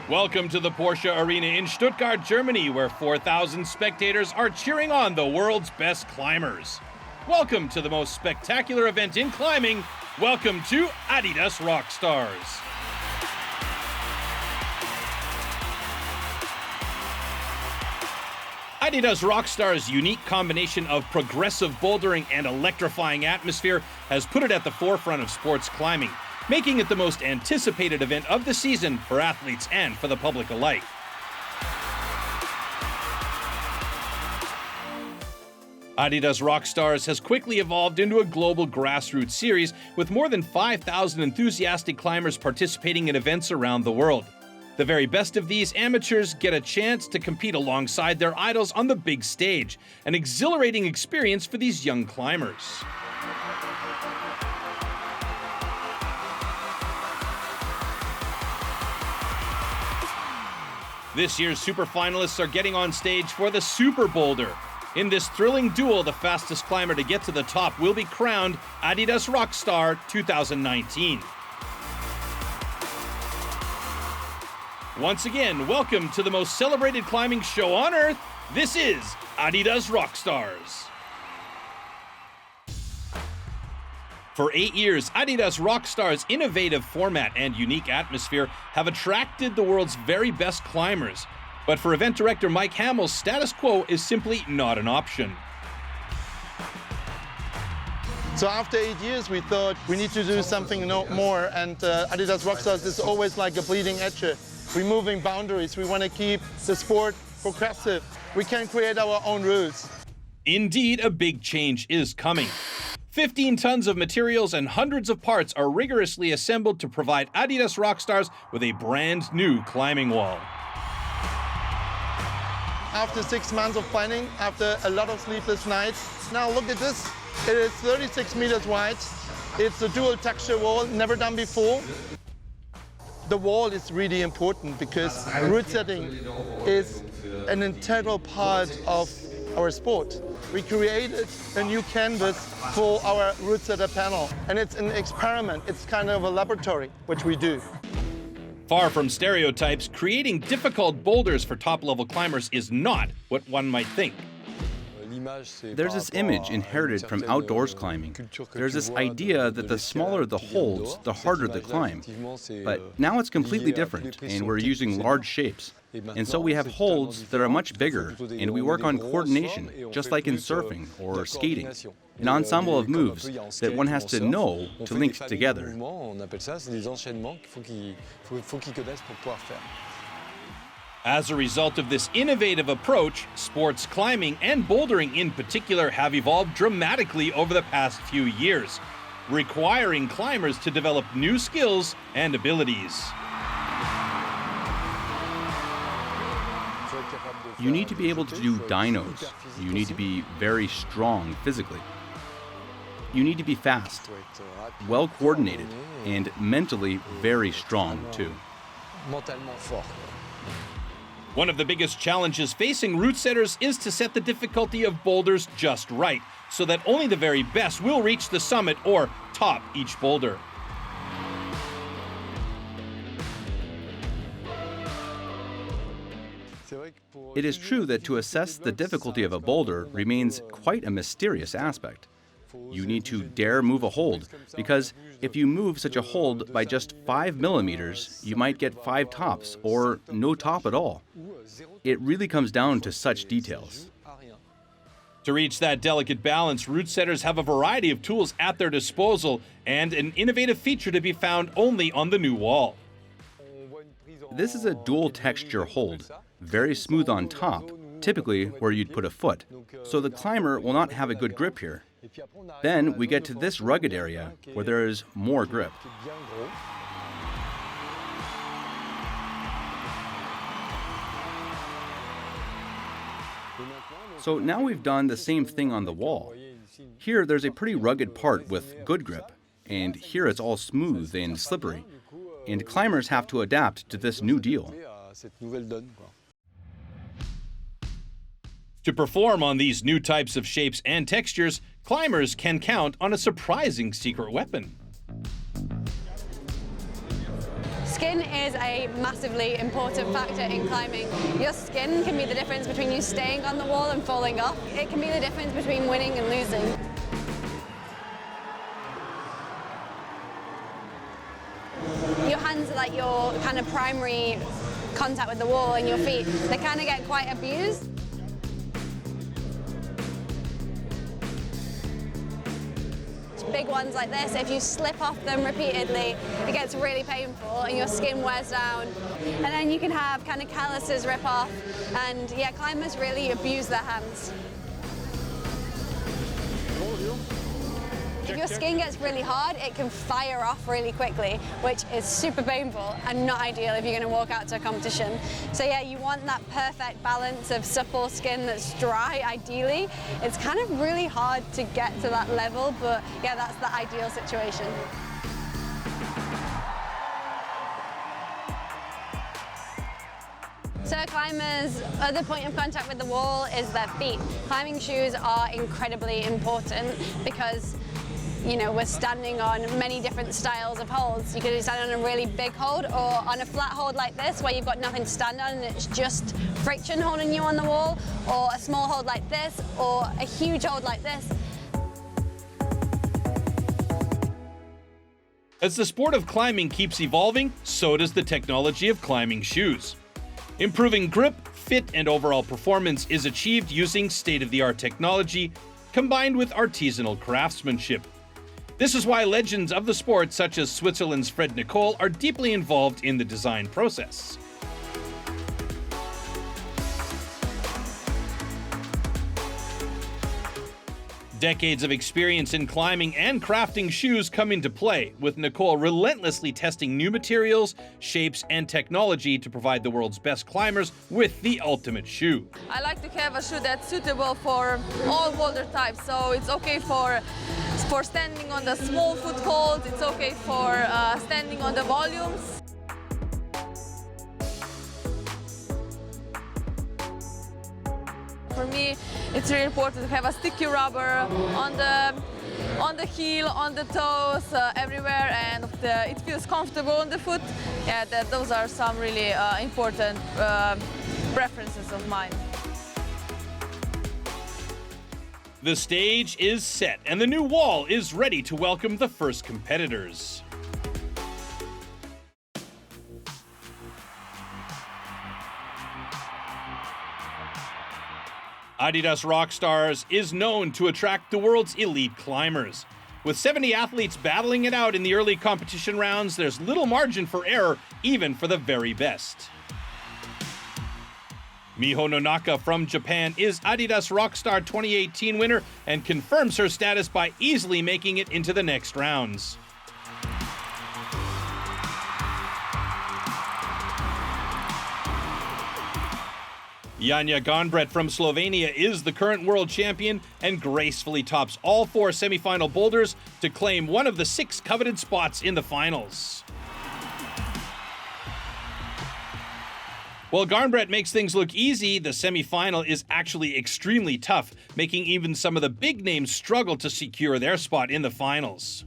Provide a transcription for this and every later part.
Welcome to the Porsche-Arena in Stuttgart, Germany, where 4,000 spectators are cheering on the world's best climbers. Welcome to the most spectacular event in climbing. Welcome to adidas ROCKSTARS. adidas ROCKSTARS' unique combination of progressive bouldering and electrifying atmosphere has put it at the forefront of sports climbing, making it the most anticipated event of the season for athletes and for the public alike. adidas ROCKSTARS has quickly evolved into a global grassroots series with more than 5,000 enthusiastic climbers participating in events around the world. The very best of these amateurs get a chance to compete alongside their idols on the big stage, an exhilarating experience for these young climbers. This year's super finalists are getting on stage for the superboulder. In this thrilling duel, the fastest climber to get to the top will be crowned adidas ROCKSTAR 2019. Once again, welcome to the most celebrated climbing show on earth. This is adidas ROCKSTARS. For 8 years, adidas ROCKSTARS' innovative format and unique atmosphere have attracted the world's very best climbers. But for event director Mike Hamill's status quo is simply not an option. So after 8 years, we thought we need to do something more, and adidas ROCKSTARS is always like a bleeding edge, removing boundaries. We want to keep the sport progressive. We can create our own rules. Indeed, a big change is coming. 15 tons of materials and hundreds of parts are rigorously assembled to provide adidas ROCKSTARS with a brand new climbing wall. After 6 months of planning, after a lot of sleepless nights, now look at this. It is 36 meters wide. It's a dual texture wall, never done before. The wall is really important because root setting is an integral part of our sport. We created a new canvas for our root setter panel, and it's an experiment. It's kind of a laboratory, which we do. Far from stereotypes, creating difficult boulders for top-level climbers is not what one might think. There's this image inherited from outdoors climbing. There's this idea that the smaller the holds, the harder the climb. But now it's completely different, and we're using large shapes. And so we have holds that are much bigger, and we work on coordination, just like in surfing or skating. An ensemble of moves that one has to know to link together. As a result of this innovative approach, sports climbing and bouldering in particular have evolved dramatically over the past few years, requiring climbers to develop new skills and abilities. You need to be able to do dynos. You need to be very strong physically. You need to be fast, well coordinated, and mentally very strong too. One of the biggest challenges facing root setters is to set the difficulty of boulders just right, so that only the very best will reach the summit or top each boulder. It is true that to assess the difficulty of a boulder remains quite a mysterious aspect. You need to dare move a hold, because if you move such a hold by just 5 millimeters, you might get 5 tops or no top at all. It really comes down to such details. To reach that delicate balance, root setters have a variety of tools at their disposal and an innovative feature to be found only on the new wall. This is a dual texture hold, very smooth on top, typically where you'd put a foot, so the climber will not have a good grip here. Then we get to this rugged area where there is more grip. So now we've done the same thing on the wall. Here there's a pretty rugged part with good grip, and here it's all smooth and slippery. And climbers have to adapt to this new deal. To perform on these new types of shapes and textures, climbers can count on a surprising secret weapon. Skin is a massively important factor in climbing. Your skin can be the difference between you staying on the wall and falling off. It can be the difference between winning and losing. Your hands are like your kind of primary contact with the wall, and your feet, they kind of get quite abused. Big ones like this, if you slip off them repeatedly, it gets really painful and your skin wears down. And then you can have kind of calluses rip off, and yeah, climbers really abuse their hands. If your skin gets really hard, it can fire off really quickly, which is super painful and not ideal if you're going to walk out to a competition. So yeah, you want that perfect balance of supple skin that's dry, ideally. It's kind of really hard to get to that level, but yeah, that's the ideal situation. So climbers' other point of contact with the wall is their feet. Climbing shoes are incredibly important because we're standing on many different styles of holds. You could be standing on a really big hold or on a flat hold like this where you've got nothing to stand on and it's just friction holding you on the wall, or a small hold like this, or a huge hold like this. As the sport of climbing keeps evolving, so does the technology of climbing shoes. Improving grip, fit, and overall performance is achieved using state-of-the-art technology combined with artisanal craftsmanship. This is why legends of the sport such as Switzerland's Fred Nicole are deeply involved in the design process. Decades of experience in climbing and crafting shoes come into play, with Nicole relentlessly testing new materials, shapes, and technology to provide the world's best climbers with the ultimate shoe. I like to have a shoe that's suitable for all boulder types, so it's okay for standing on the small footholds, it's okay for standing on the volumes. For me, it's really important to have a sticky rubber on the heel, on the toes, everywhere, and it feels comfortable on the foot. Yeah, those are some really important preferences of mine. The stage is set, and the new wall is ready to welcome the first competitors. Adidas ROCKSTARS is known to attract the world's elite climbers. With 70 athletes battling it out in the early competition rounds, there's little margin for error, even for the very best. Miho Nonaka from Japan is Adidas ROCKSTAR 2018 winner and confirms her status by easily making it into the next rounds. Janja Garnbret from Slovenia is the current world champion and gracefully tops all 4 semifinal boulders to claim one of the 6 coveted spots in the finals. While Garnbret makes things look easy, the semifinal is actually extremely tough, making even some of the big names struggle to secure their spot in the finals.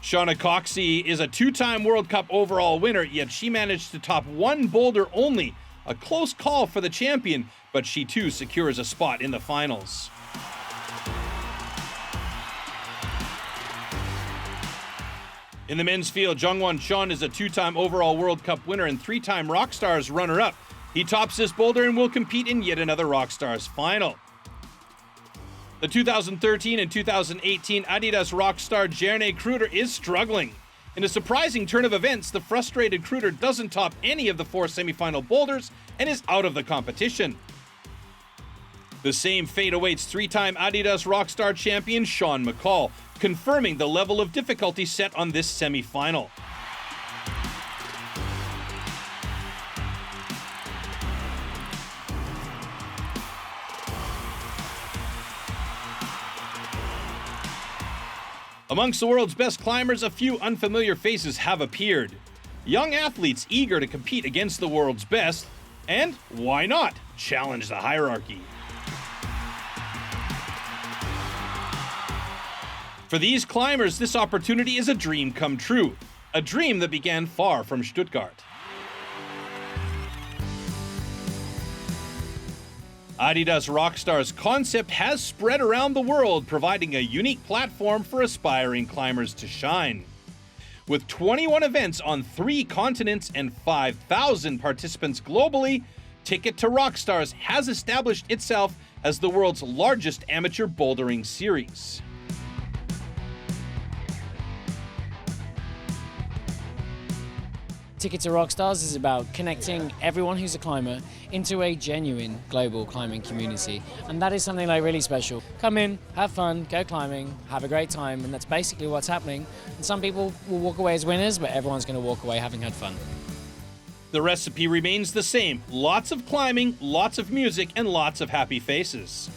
Shauna Coxey is a 2-time World Cup overall winner, yet she managed to top 1 boulder only. A close call for the champion, but she too secures a spot in the finals. In the men's field, Jungwon Chon is a 2-time overall World Cup winner and 3-time ROCKSTARS runner-up. He tops this boulder and will compete in yet another ROCKSTARS final. The 2013 and 2018 Adidas ROCKSTAR Jerne Kruder is struggling. In a surprising turn of events, the frustrated Kruder doesn't top any of the 4 semifinal boulders and is out of the competition. The same fate awaits 3-time Adidas ROCKSTAR champion Sean McCall, confirming the level of difficulty set on this semifinal. Amongst the world's best climbers, a few unfamiliar faces have appeared. Young athletes eager to compete against the world's best, and why not challenge the hierarchy? For For these climbers, this opportunity is a dream come true, a dream that began far from Stuttgart. Adidas ROCKSTARS concept has spread around the world, providing a unique platform for aspiring climbers to shine. With 21 events on 3 continents and 5,000 participants globally, Ticket to ROCKSTARS has established itself as the world's largest amateur bouldering series. Ticket to ROCKSTARS is about connecting everyone who's a climber into a genuine global climbing community, and that is something like really special. Come in, have fun, go climbing, have a great time, and that's basically what's happening. And some people will walk away as winners, but everyone's going to walk away having had fun. The recipe remains the same: lots of climbing, lots of music, and lots of happy faces.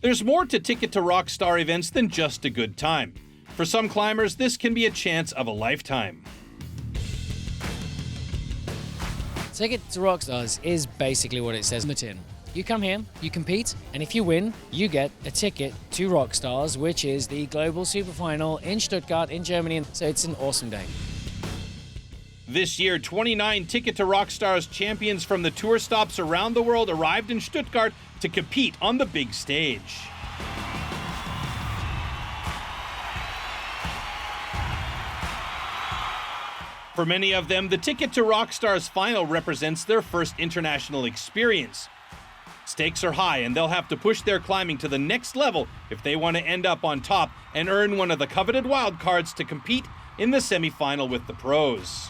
There's more to Ticket to ROCKSTAR events than just a good time. For some climbers, this can be a chance of a lifetime. Ticket to ROCKSTARS is basically what it says on the tin. You come here, you compete, and if you win, you get a ticket to ROCKSTARS, which is the global superfinal in Stuttgart in Germany. So it's an awesome day. This year, 29 Ticket to ROCKSTARS champions from the tour stops around the world arrived in Stuttgart to compete on the big stage. For many of them, the Ticket to ROCKSTARS final represents their first international experience. Stakes are high, and they'll have to push their climbing to the next level if they want to end up on top and earn one of the coveted wildcards to compete in the semi-final with the pros.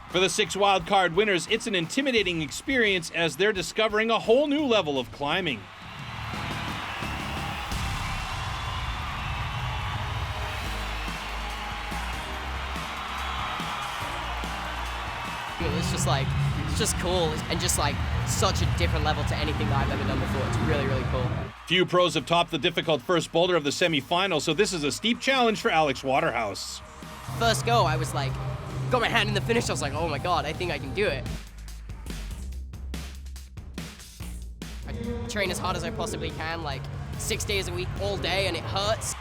For the 6 wildcard winners, it's an intimidating experience as they're discovering a whole new level of climbing. It's just cool and just like such a different level to anything that I've ever done before. It's really, really cool. Few pros have topped the difficult first boulder of the semi-final, so this is a steep challenge for Alex Waterhouse. First go, I was like, got my hand in the finish, I was like, oh my god, I think I can do it. I train as hard as I possibly can, like 6 days a week, all day, and it hurts.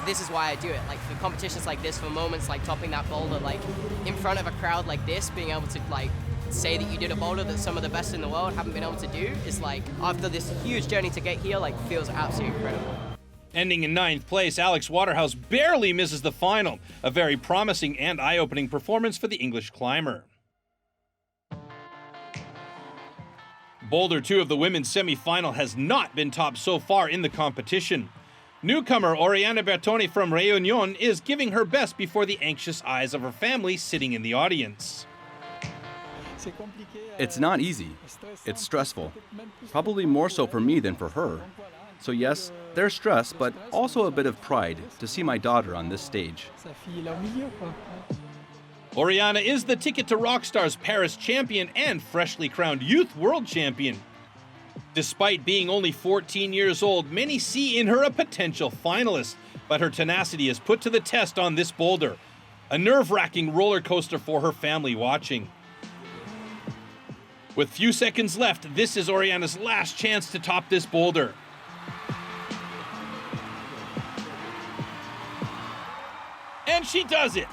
This is why I do it, like for competitions like this, for moments like topping that boulder, like in front of a crowd like this, being able to like say that you did a boulder that some of the best in the world haven't been able to do is like, after this huge journey to get here, like feels absolutely incredible. Ending in 9th place, Alex Waterhouse barely misses the final. A very promising and eye-opening performance for the English climber. Boulder 2 of the women's semi-final has not been topped so far in the competition. Newcomer Oriana Bertoni from Réunion is giving her best before the anxious eyes of her family sitting in the audience. It's not easy. It's stressful. Probably more so for me than for her. So yes, there's stress, but also a bit of pride to see my daughter on this stage. Oriana is the Ticket to ROCKSTARS Paris champion and freshly crowned youth world champion. Despite being only 14 years old, many see in her a potential finalist, but her tenacity is put to the test on this boulder. A nerve-wracking roller coaster for her family watching. With few seconds left, this is Oriana's last chance to top this boulder. And she does it!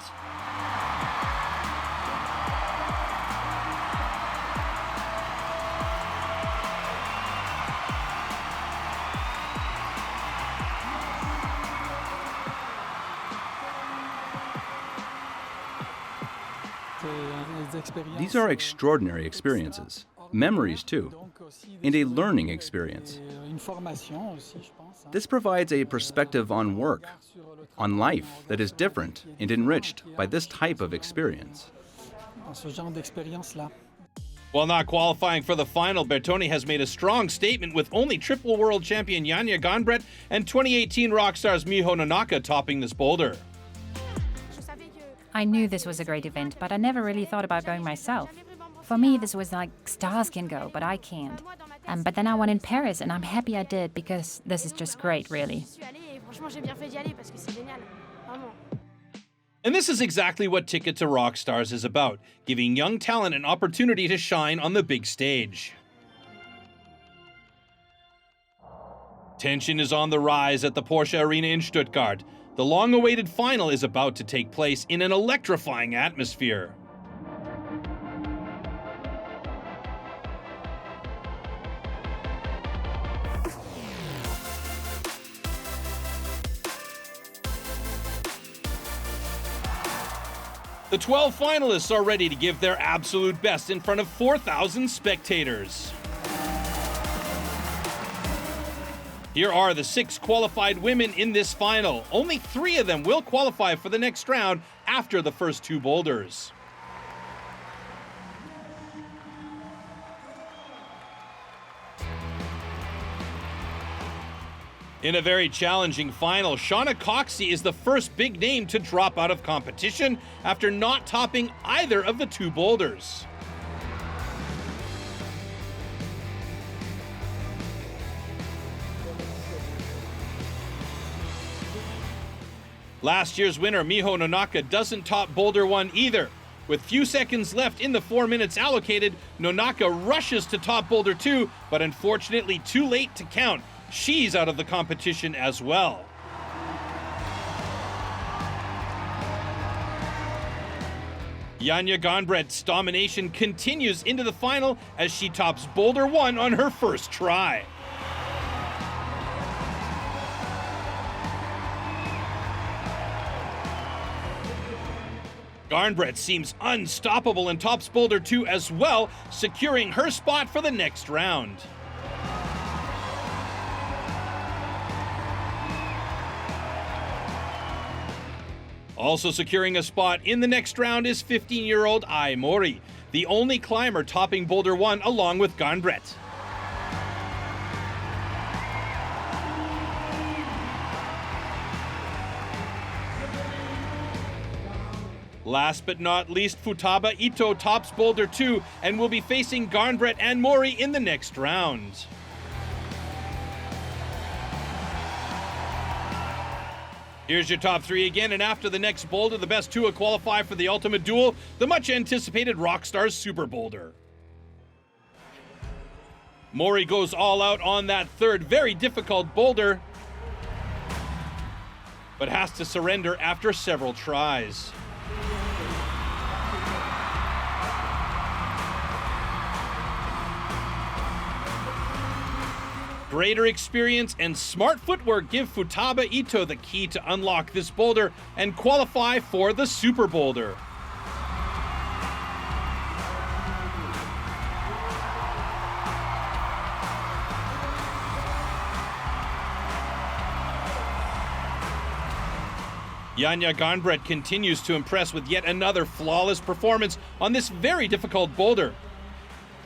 These are extraordinary experiences, memories too, and a learning experience. This provides a perspective on work, on life that is different and enriched by this type of experience. While not qualifying for the final, Bertoni has made a strong statement with only triple world champion Janja Gonbret and 2018 ROCKSTARS Miho Nonaka topping this boulder. I knew this was a great event, but I never really thought about going myself. For me, this was like stars can go, but I can't. But then I won in Paris, and I'm happy I did because this is just great, really. And this is exactly what Ticket to Rockstars is about, giving young talent an opportunity to shine on the big stage. Tension is on the rise at the Porsche-Arena in Stuttgart. The long-awaited final is about to take place in an electrifying atmosphere. The 12 finalists are ready to give their absolute best in front of 4,000 spectators. Here are the 6 qualified women in this final. Only 3 of them will qualify for the next round after the first 2 boulders. In a very challenging final, Shauna Coxey is the first big name to drop out of competition after not topping either of the 2 boulders. Last year's winner, Miho Nonaka, doesn't top Boulder 1 either. With few seconds left in the 4 minutes allocated, Nonaka rushes to top Boulder 2, but unfortunately too late to count. She's out of the competition as well. Janja Garnbret's domination continues into the final as she tops Boulder 1 on her first try. Garnbret seems unstoppable and tops Boulder 2 as well, securing her spot for the next round. Also securing a spot in the next round is 15-year-old Ai Mori, the only climber topping Boulder 1 along with Garnbret. Last but not least, Futaba Ito tops Boulder 2 and will be facing Garnbret and Mori in the next round. Here's your top 3 again, and after the next boulder, the best 2 will qualify for the ultimate duel, the much-anticipated ROCKSTARS Super Boulder. Mori goes all out on that third very difficult boulder, but has to surrender after several tries. Greater experience and smart footwork give Futaba Ito the key to unlock this boulder and qualify for the Super Boulder. Janja Garnbret continues to impress with yet another flawless performance on this very difficult boulder.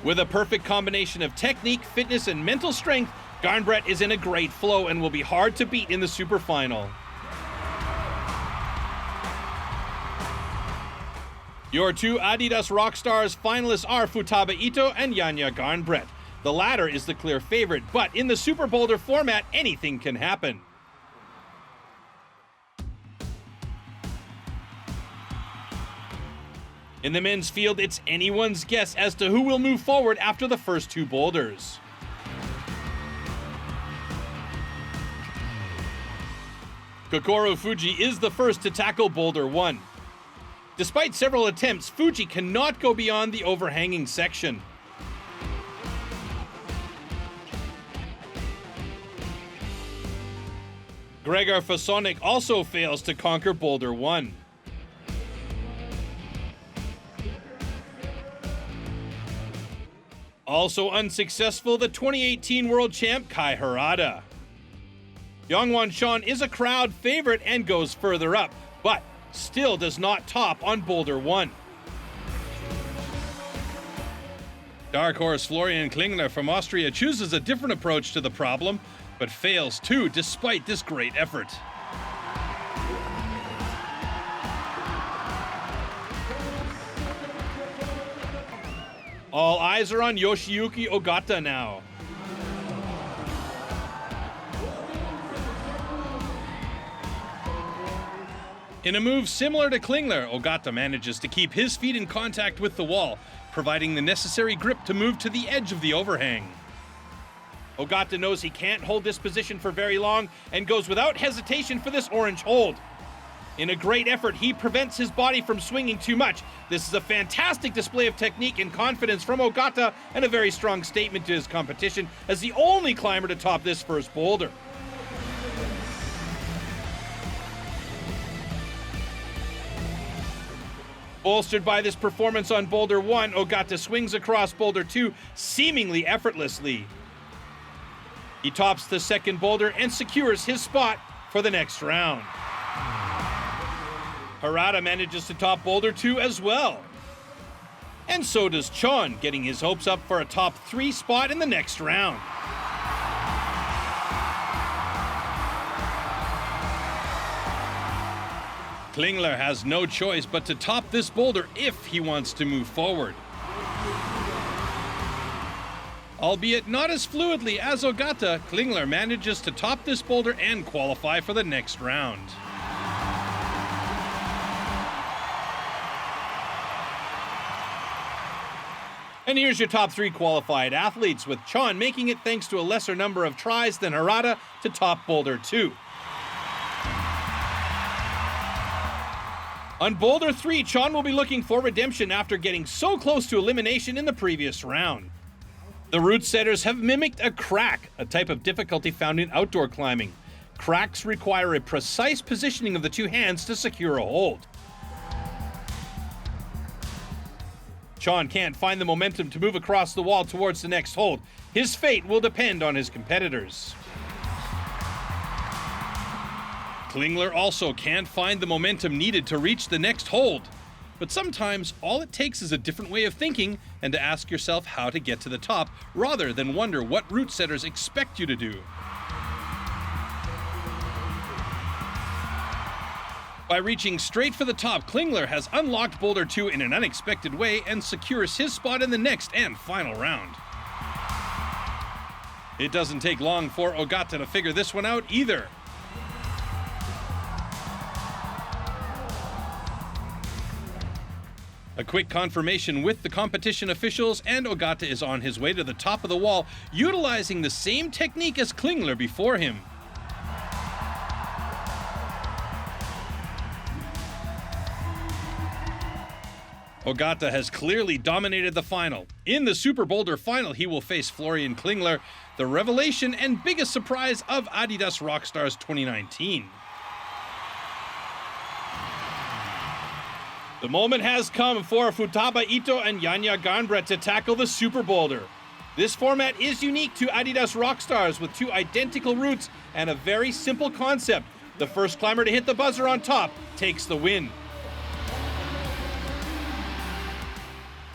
With a perfect combination of technique, fitness, and mental strength, Garnbret is in a great flow and will be hard to beat in the super final. Your 2 adidas ROCKSTARS finalists are Futaba Ito and Janja Garnbret. The latter is the clear favorite, but in the Super Boulder format, anything can happen. In the men's field, it's anyone's guess as to who will move forward after the first 2 boulders. Kokoro Fuji is the first to tackle Boulder 1. Despite several attempts, Fuji cannot go beyond the overhanging section. Gregor Fasonik also fails to conquer Boulder 1. Also unsuccessful, the 2018 world champ Kai Harada. Yongwon Chon is a crowd favorite and goes further up, but still does not top on Boulder 1. Dark horse Florian Klingler from Austria chooses a different approach to the problem, but fails too despite this great effort. All eyes are on Yoshiyuki Ogata now. In a move similar to Klingler, Ogata manages to keep his feet in contact with the wall, providing the necessary grip to move to the edge of the overhang. Ogata knows he can't hold this position for very long and goes without hesitation for this orange hold. In a great effort, he prevents his body from swinging too much. This is a fantastic display of technique and confidence from Ogata and a very strong statement to his competition as the only climber to top this first boulder. Bolstered by this performance on Boulder 1, Ogata swings across Boulder 2 seemingly effortlessly. He tops the second boulder and secures his spot for the next round. Harada manages to top Boulder 2 as well. And so does Chon, getting his hopes up for a top 3 spot in the next round. Klingler has no choice but to top this boulder if he wants to move forward. Albeit not as fluidly as Ogata, Klingler manages to top this boulder and qualify for the next round. And here's your top 3 qualified athletes, with Chon making it thanks to a lesser number of tries than Harada to top Boulder 2. On Boulder 3, Chon will be looking for redemption after getting so close to elimination in the previous round. The route setters have mimicked a crack, a type of difficulty found in outdoor climbing. Cracks require a precise positioning of the 2 hands to secure a hold. Chon can't find the momentum to move across the wall towards the next hold. His fate will depend on his competitors. Klingler also can't find the momentum needed to reach the next hold. But sometimes all it takes is a different way of thinking and to ask yourself how to get to the top, rather than wonder what route setters expect you to do. By reaching straight for the top, Klingler has unlocked Boulder 2 in an unexpected way and secures his spot in the next and final round. It doesn't take long for Ogata to figure this one out either. A quick confirmation with the competition officials, and Ogata is on his way to the top of the wall, utilizing the same technique as Klingler before him. Ogata has clearly dominated the final. In the Super Boulder final, he will face Florian Klingler, the revelation and biggest surprise of Adidas ROCKSTARS 2019. The moment has come for Futaba Ito and Janja Garnbret to tackle the Super Boulder. This format is unique to Adidas ROCKSTARS with 2 identical routes and a very simple concept. The first climber to hit the buzzer on top takes the win.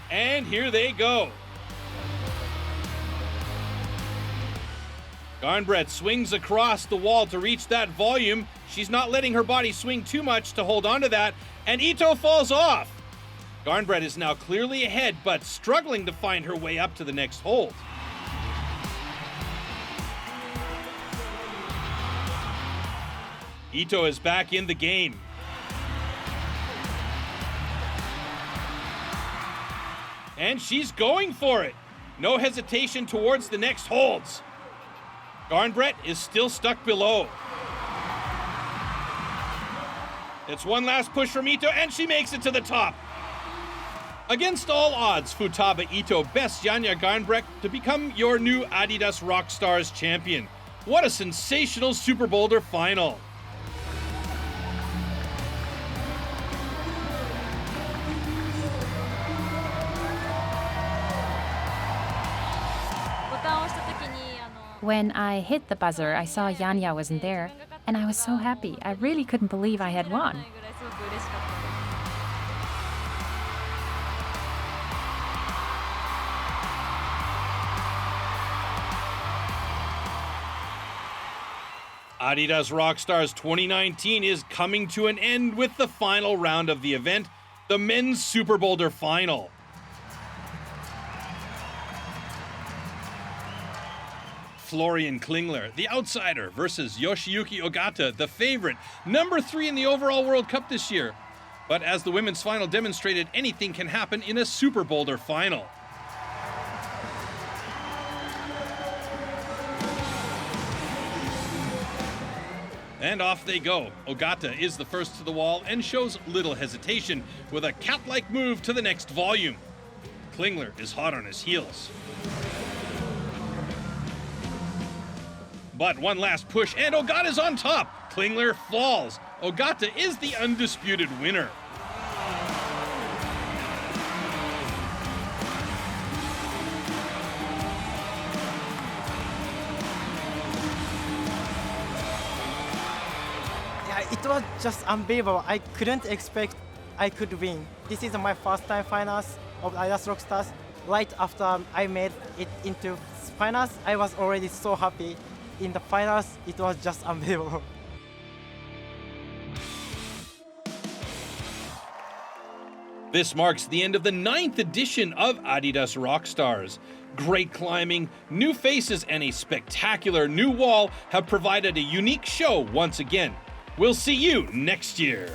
And here they go. Garnbret swings across the wall to reach that volume. She's not letting her body swing too much to hold on to that, and Ito falls off. Garnbret is now clearly ahead, but struggling to find her way up to the next hold. Ito is back in the game. And she's going for it. No hesitation towards the next holds. Garnbret is still stuck below. It's one last push from Ito, and she makes it to the top. Against all odds, Futaba Ito bests Janja Garnbret to become your new Adidas ROCKSTARS champion. What a sensational Super Boulder final. When I hit the buzzer, I saw Janja wasn't there, and I was so happy. I really couldn't believe I had won. Adidas ROCKSTARS 2019 is coming to an end with the final round of the event, the men's Super Boulder final. Florian Klingler, the outsider, versus Yoshiyuki Ogata, the favorite, number 3 in the overall World Cup this year. But as the women's final demonstrated, anything can happen in a super boulder final. And off they go. Ogata is the first to the wall and shows little hesitation with a cat-like move to the next volume. Klingler is hot on his heels. But one last push and Ogata's on top. Klingler falls. Ogata is the undisputed winner. It was just unbelievable. I couldn't expect I could win. This is my first time finals of adidas ROCKSTARS. Right after I made it into finals, I was already so happy. In the finals, it was just unbelievable. This marks the end of the 9th edition of Adidas ROCKSTARS. Great climbing, new faces, and a spectacular new wall have provided a unique show once again. We'll see you next year.